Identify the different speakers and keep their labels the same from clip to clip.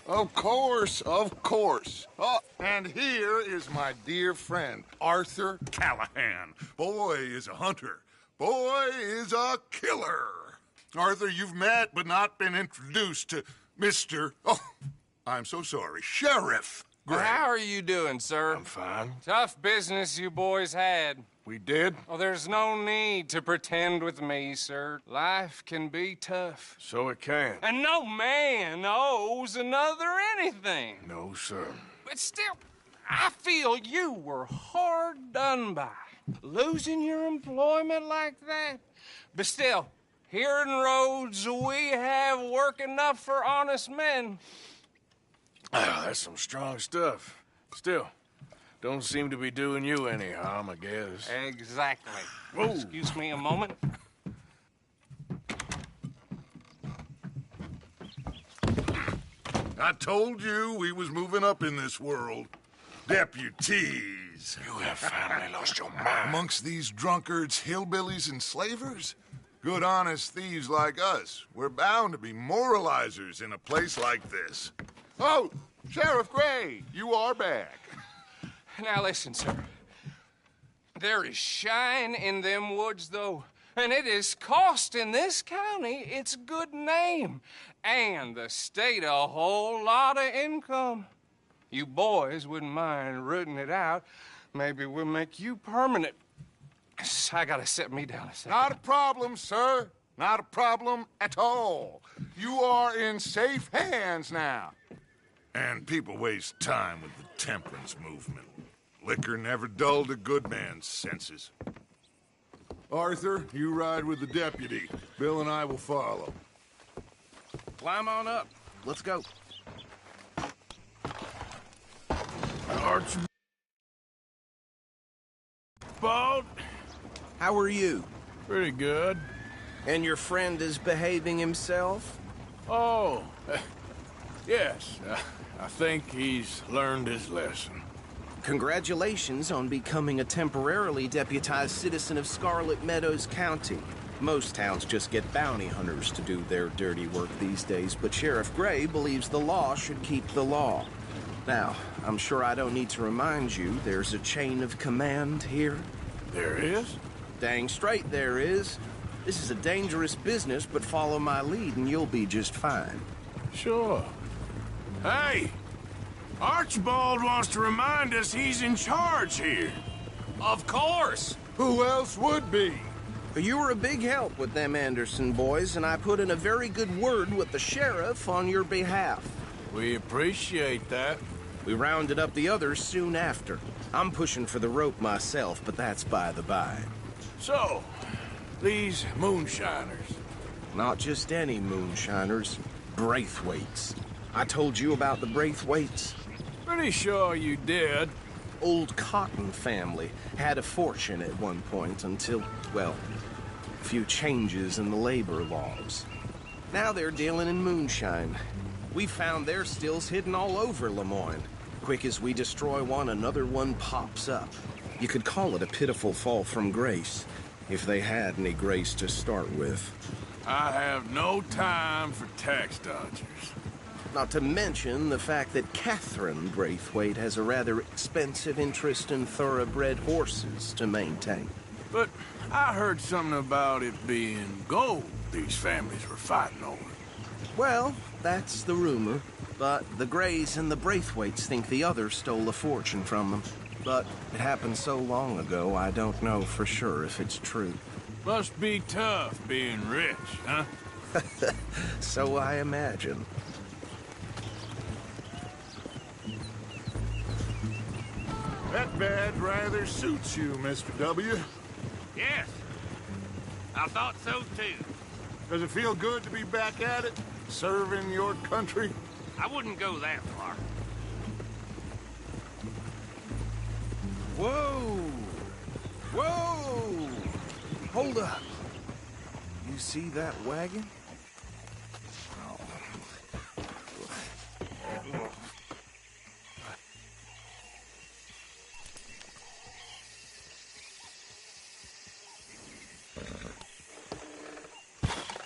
Speaker 1: Of course, of course. Oh, and here is my dear friend, Arthur Callahan. Boy is a hunter. Boy is a killer. Arthur, you've met but not been introduced to Mr. Oh, I'm so sorry, Sheriff Gray.
Speaker 2: How are you doing, sir?
Speaker 1: I'm fine.
Speaker 2: Tough business you boys had.
Speaker 1: We did?
Speaker 2: Oh, there's no need to pretend with me, sir. Life can be tough.
Speaker 1: So it can.
Speaker 2: And no man owes another anything.
Speaker 1: No, sir.
Speaker 2: But still, I feel you were hard done by. Losing your employment like that. But still, here in Rhodes, we have work enough for honest men.
Speaker 3: Oh, that's some strong stuff. Still, don't seem to be doing you any harm, I guess.
Speaker 2: Exactly.
Speaker 3: Whoa.
Speaker 2: Excuse me a moment.
Speaker 1: I told you we was moving up in this world. Deputies.
Speaker 3: You have finally lost your mind.
Speaker 1: Amongst these drunkards, hillbillies, and slavers? Good, honest thieves like us. We're bound to be moralizers in a place like this. Oh, Sheriff Gray, you are back.
Speaker 2: Now listen, sir. There is shine in them woods, though, and it is costing this county its good name and the state a whole lot of income. You boys wouldn't mind rooting it out. Maybe we'll make you permanent. I gotta set me down a second.
Speaker 1: Not a problem, sir. Not a problem at all. You are in safe hands now. And people waste time with the temperance movement. Liquor never dulled a good man's senses. Arthur, you ride with the deputy. Bill and I will follow.
Speaker 4: Climb on up. Let's go.
Speaker 3: Archibald?
Speaker 4: How are you?
Speaker 3: Pretty good.
Speaker 4: And your friend is behaving himself?
Speaker 3: Oh, yes. I think he's learned his lesson.
Speaker 4: Congratulations on becoming a temporarily deputized citizen of Scarlet Meadows County. Most towns just get bounty hunters to do their dirty work these days, but Sheriff Gray believes the law should keep the law. Now, I'm sure I don't need to remind you there's a chain of command here.
Speaker 3: There is?
Speaker 4: Dang straight there is. This is a dangerous business, but follow my lead and you'll be just fine.
Speaker 3: Sure. Hey! Archibald wants to remind us he's in charge here.
Speaker 2: Of course.
Speaker 1: Who else would be?
Speaker 4: You were a big help with them Anderson boys, and I put in a very good word with the sheriff on your behalf.
Speaker 3: We appreciate that.
Speaker 4: We rounded up the others soon after. I'm pushing for the rope myself, but that's by the by.
Speaker 3: So, these moonshiners.
Speaker 4: Not just any moonshiners, Braithwaites. I told you about the Braithwaites?
Speaker 3: Pretty sure you did.
Speaker 4: Old Cotton family had a fortune at one point until, well, a few changes in the labor laws. Now they're dealing in moonshine. We found their stills hidden all over Lemoyne. Quick as we destroy one, another one pops up. You could call it a pitiful fall from grace, if they had any grace to start with.
Speaker 3: I have no time for tax dodgers.
Speaker 4: Not to mention the fact that Catherine Braithwaite has a rather expensive interest in thoroughbred horses to maintain.
Speaker 3: But I heard something about it being gold these families were fighting over.
Speaker 4: Well, that's the rumor. But the Grays and the Braithwaites think the others stole a fortune from them. But it happened so long ago, I don't know for sure if it's true.
Speaker 3: Must be tough being rich, huh?
Speaker 4: So I imagine.
Speaker 1: That badge rather suits you, Mr. W.
Speaker 5: Yes, I thought so too.
Speaker 1: Does it feel good to be back at it, serving your country?
Speaker 5: I wouldn't go that far.
Speaker 4: Whoa! Whoa! Hold up. You see that wagon?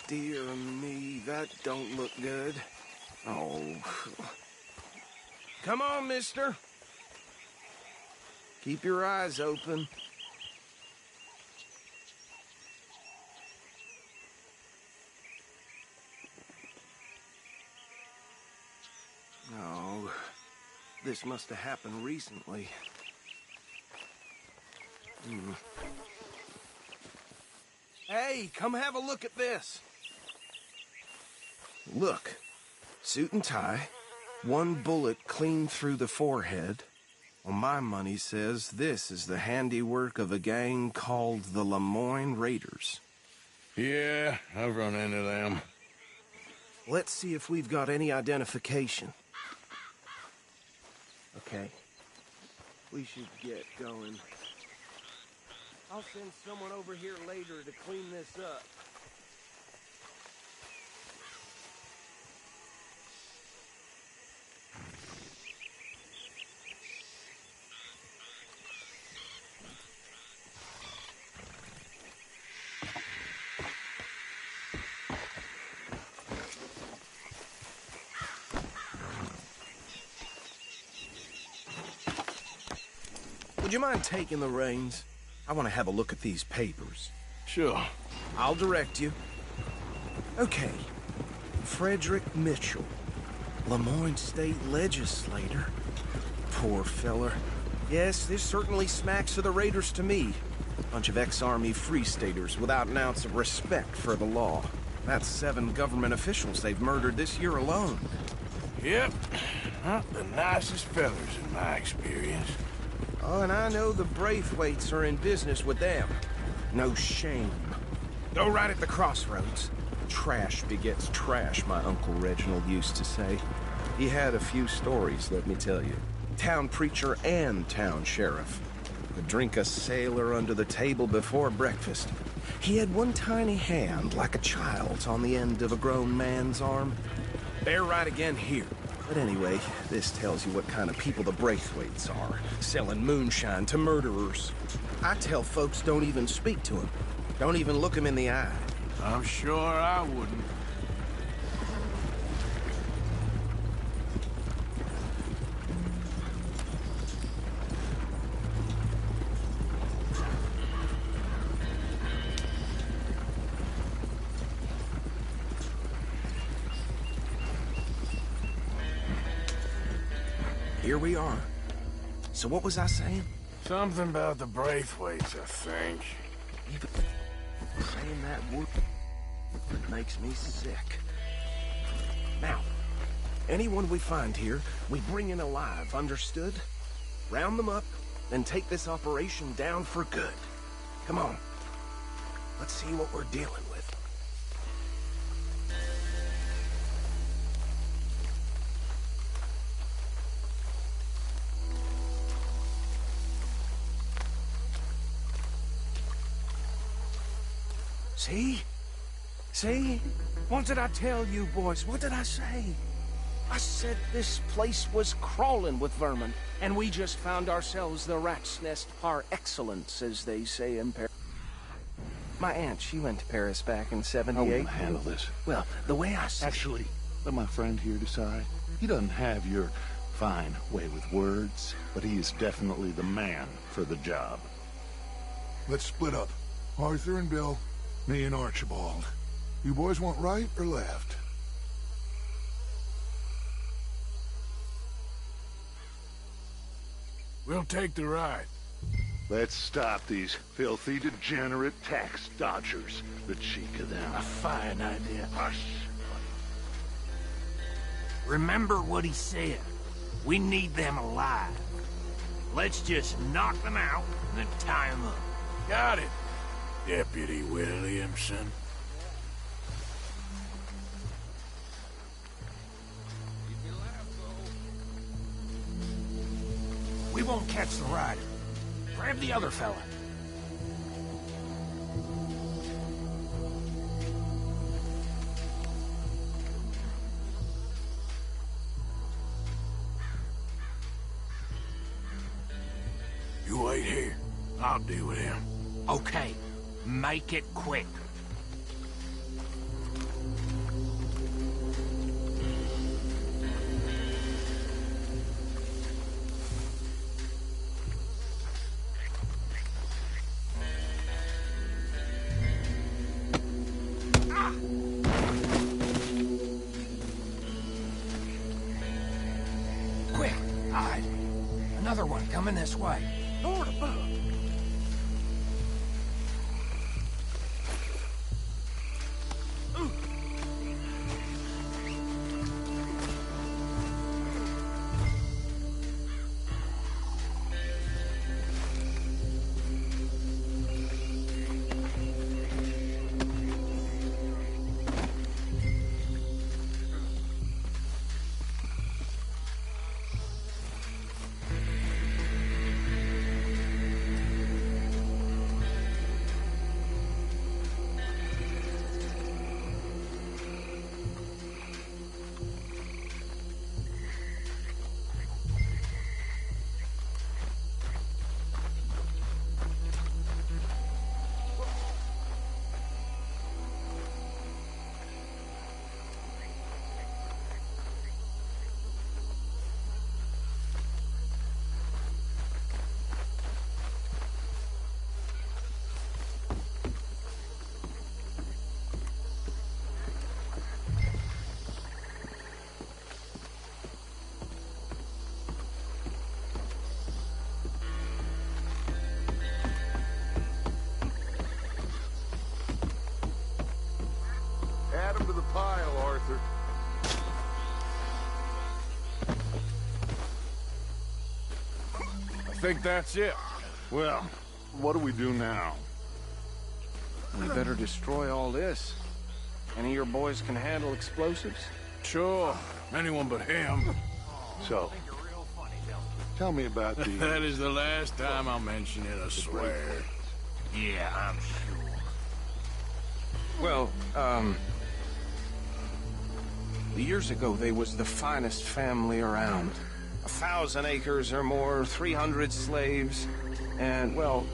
Speaker 4: Dear me, that don't look good. Oh, Come on, mister. Keep your eyes open. Oh, this must have happened recently. Hey, come have a look at this. Look, suit and tie, one bullet clean through the forehead. Well, my money says this is the handiwork of a gang called the Lemoyne Raiders.
Speaker 3: Yeah, I've run into them.
Speaker 4: Let's see if we've got any identification. Okay. We should get going. I'll send someone over here later to clean this up. Would you mind taking the reins? I want to have a look at these papers.
Speaker 3: Sure.
Speaker 4: I'll direct you. Okay. Frederick Mitchell, Lemoyne State Legislator. Poor feller. Yes, this certainly smacks of the Raiders to me. Bunch of ex-Army Free Staters without an ounce of respect for the law. That's 7 government officials they've murdered this year alone.
Speaker 3: Yep. Not the nicest fellers in my experience.
Speaker 4: Oh, and I know the Braithwaites are in business with them. No shame. Go right at the crossroads. Trash begets trash, my Uncle Reginald used to say. He had a few stories, let me tell you. Town preacher and town sheriff. Could drink a sailor under the table before breakfast. He had one tiny hand, like a child's, on the end of a grown man's arm. Bear right again here. But anyway, this tells you what kind of people the Braithwaites are, selling moonshine to murderers. I tell folks don't even speak to them. Don't even look them in the eye.
Speaker 3: I'm sure I wouldn't.
Speaker 4: Here we are. So what was I saying?
Speaker 3: Something about the Braithwaites, I think.
Speaker 4: Even saying that word makes me sick. Now, anyone we find here, we bring in alive, understood? Round them up, and take this operation down for good. Come on. Let's see what we're dealing with. See? See? What did I tell you, boys? What did I say? I said this place was crawling with vermin, and we just found ourselves the rat's nest par excellence, as they say in Paris. My aunt, she went to Paris back in
Speaker 6: I
Speaker 4: '78.
Speaker 6: won't handle this.
Speaker 4: Well, the way I see
Speaker 6: Actually, let my friend here decide. He doesn't have your fine way with words, but he is definitely the man for the job.
Speaker 7: Let's split up. Arthur and Bill, me and Archibald. You boys want right or left?
Speaker 3: We'll take the ride.
Speaker 6: Let's stop these filthy, degenerate tax dodgers. The cheek of them.
Speaker 5: A fine idea.
Speaker 6: Hush.
Speaker 5: Remember what he said. We need them alive. Let's just knock them out and then tie them up.
Speaker 3: Got it, Deputy Williamson.
Speaker 5: We won't catch the rider. Grab the other fella.
Speaker 3: You wait here. I'll deal with him.
Speaker 5: Okay, make it quick. coming this way. Lord above.
Speaker 1: Add him to the pile, Arthur.
Speaker 3: I think that's it.
Speaker 6: Well, what do we do now?
Speaker 4: We better destroy all this. Any of your boys can handle explosives?
Speaker 3: Sure. Anyone but him.
Speaker 6: So, tell me about the...
Speaker 3: That is the last time I'll mention it, I swear.
Speaker 5: Yeah, I'm sure.
Speaker 4: Well, years ago, they was the finest family around. 1,000 acres or more, 300 slaves, and, well,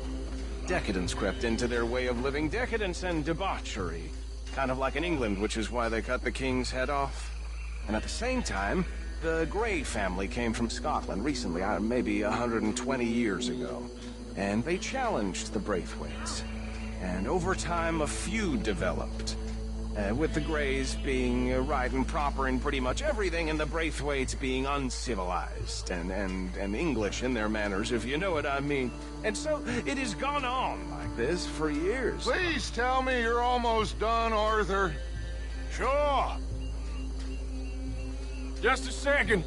Speaker 4: decadence crept into their way of living. Decadence and debauchery. Kind of like in England, which is why they cut the king's head off. And at the same time, the Grey family came from Scotland recently, maybe 120 years ago. And they challenged the Braithwaites. And over time, a feud developed. With the Greys being right and proper in pretty much everything, and the Braithwaites being uncivilized and English in their manners, if you know what I mean. And so it has gone on like this for years.
Speaker 1: Please tell me you're almost done, Arthur.
Speaker 3: Sure. Just a second.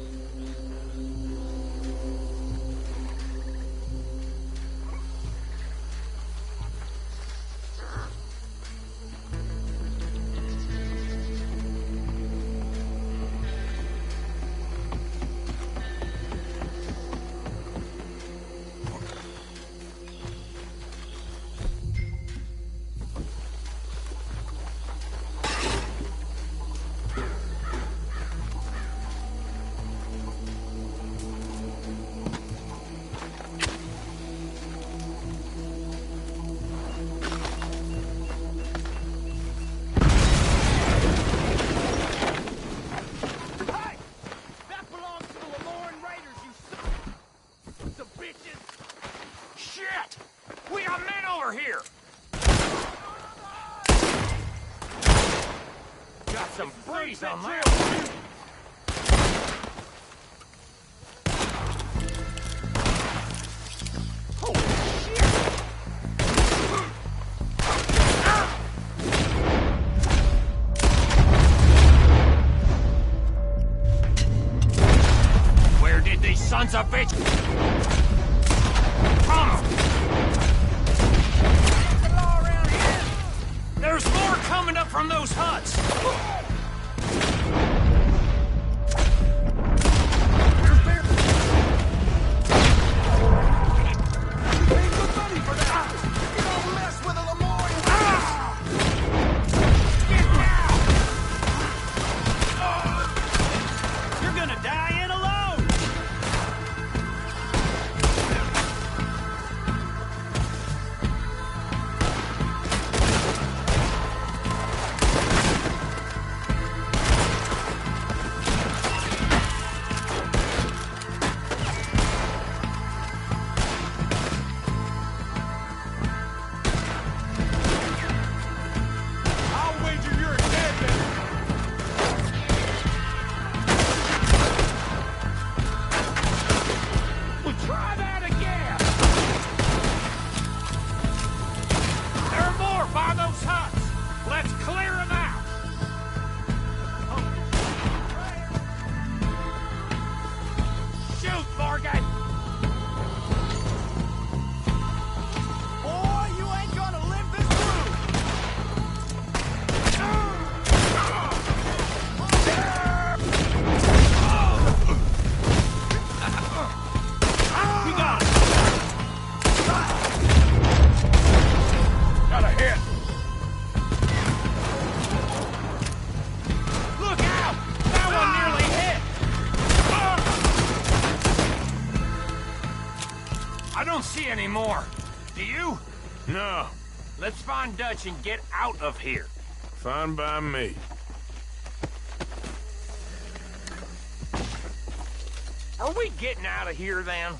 Speaker 5: Some breeze on that. Holy shit! Where did these sons of bitch come? There's more coming up from those huts. I don't see any more. Do you?
Speaker 3: No,
Speaker 5: Let's find Dutch and get out of here.
Speaker 3: fine by me.
Speaker 5: Are we getting out of here then?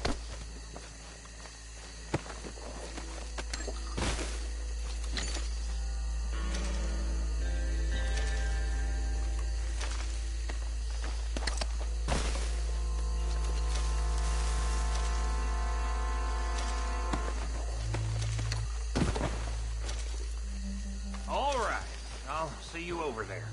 Speaker 5: All right. I'll see you over there.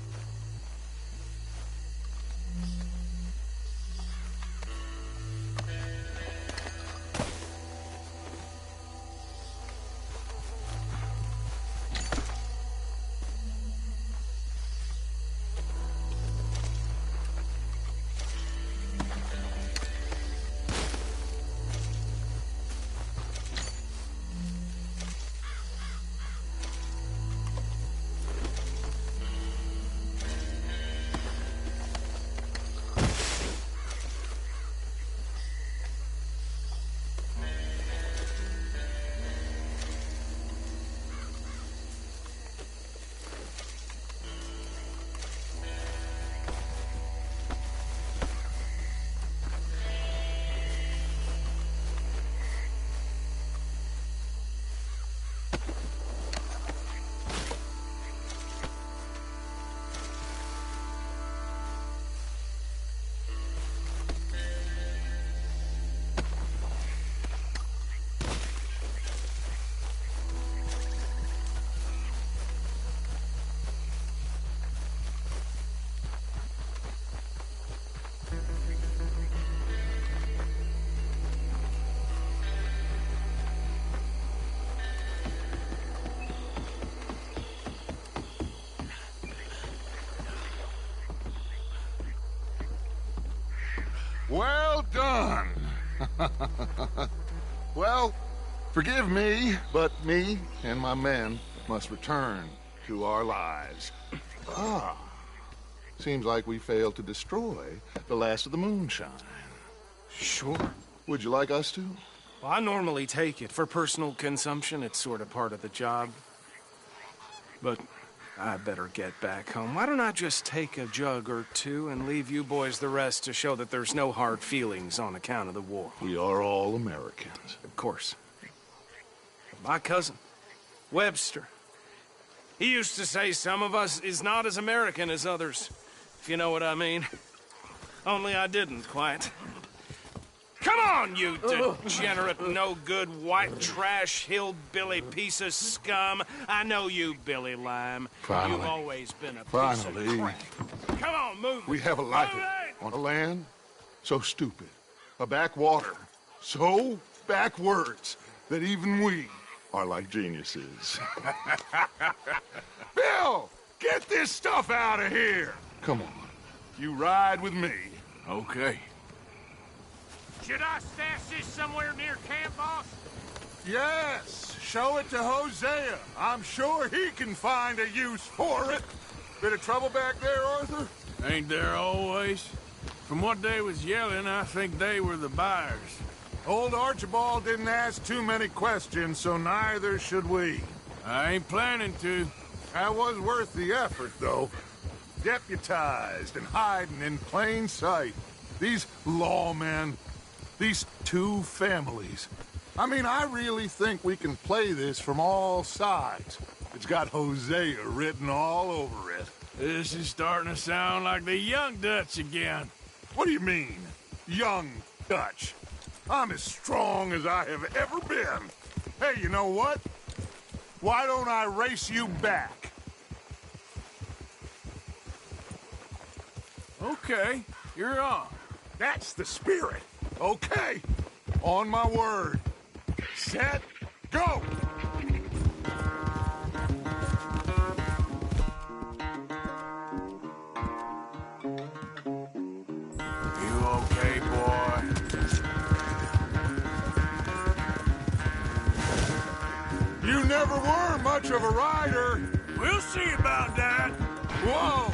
Speaker 1: Well done. Well, forgive me, but me and my men must return to our lives. Seems like we failed to destroy the last of the moonshine.
Speaker 4: Sure.
Speaker 1: Would you like us to?
Speaker 4: Well, I normally take it. For personal consumption, it's sort of part of the job. But I better get back home. Why don't I just take a jug or two and leave you boys the rest to show that there's no hard feelings on account of the war?
Speaker 1: We are all Americans.
Speaker 4: Of course. My cousin, Webster, he used to say some of us is not as American as others, if you know what I mean. Only I didn't quite. Come on, you degenerate, no-good, white trash, hillbilly piece of scum. I know you, Billy Lime.
Speaker 1: Finally.
Speaker 4: You've always been a piece
Speaker 1: Finally.
Speaker 4: of crap. Come on, move
Speaker 1: We
Speaker 4: it.
Speaker 1: have a life
Speaker 4: Move it.
Speaker 1: on a land so stupid, a backwater so backwards that even we are like geniuses. Bill, get this stuff out of here. Come on, you ride with me.
Speaker 3: Okay.
Speaker 5: Should I stash this somewhere near camp, boss?
Speaker 1: Yes, show it to Hosea. I'm sure he can find a use for it. Bit of trouble back there, Arthur?
Speaker 3: Ain't there always? From what they was yelling, I think they were the buyers.
Speaker 1: Old Archibald didn't ask too many questions, so neither should we.
Speaker 3: I ain't planning to.
Speaker 1: That was worth the effort, though. Deputized and hiding in plain sight. These lawmen, these two families. I mean, I really think we can play this from all sides. It's got Hosea written all over it.
Speaker 3: This is starting to sound like the young Dutch again.
Speaker 1: What do you mean, young Dutch? I'm as strong as I have ever been. Hey, you know what? Why don't I race you back?
Speaker 3: Okay, you're on.
Speaker 1: That's the spirit. Okay. On my word. Set, go!
Speaker 3: You okay, boy?
Speaker 1: You never were much of a rider.
Speaker 3: We'll see about that.
Speaker 1: Whoa!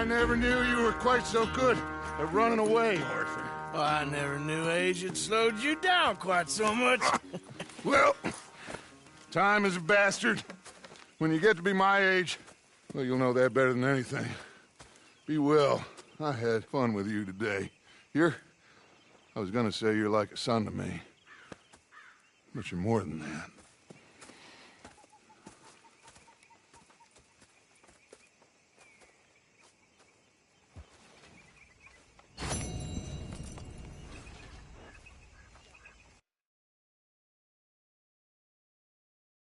Speaker 7: I never knew you were quite so good at running away, Arthur.
Speaker 3: Well, I never knew age had slowed you down quite so much.
Speaker 7: Well, time is a bastard. When you get to be my age, well, you'll know that better than anything. Be well. I had fun with you today. I was gonna say you're like a son to me. But you're more than that.